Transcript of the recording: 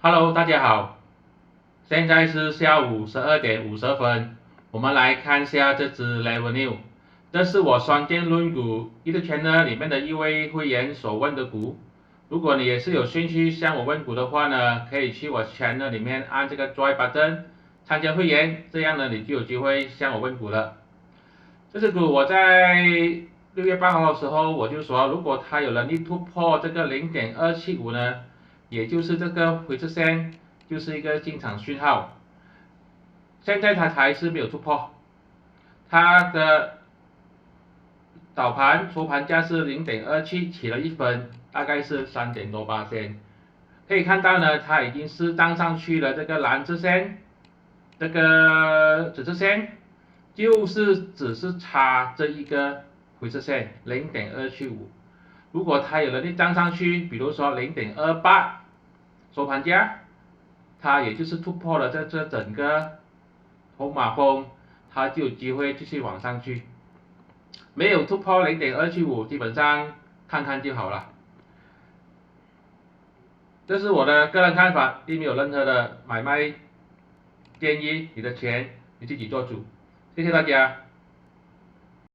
Hello，大家好，现在是下午12点50分，我们来看下这只 Revenue，这是我双剑论股一个 channel 里面的一位会员所问的股。如果你也是有兴趣向我问股的话呢，可以去我 channel 里面按这个 Join button 参加会员，这样呢你就有机会向我问股了。这只股我在6月8号的时候我就说，如果它有能力突破这个0.275呢，也就是这个回撤线，就是一个进场讯号。现在它还是没有突破，它的早盘收盘价是0.27，起了1分，大概是3.多%。可以看到呢，它已经是站上去了这个蓝色线，这个紫色线，就是只是差这一个回撤线0.275。如果它有能力站上去，比如说0.28收盘价，它也就是突破了这整个红马峰，它就有机会继续往上去。没有突破0.275，基本上看看就好了。这是我的个人看法，并没有任何的买卖建议，你的钱你自己做主。谢谢大家。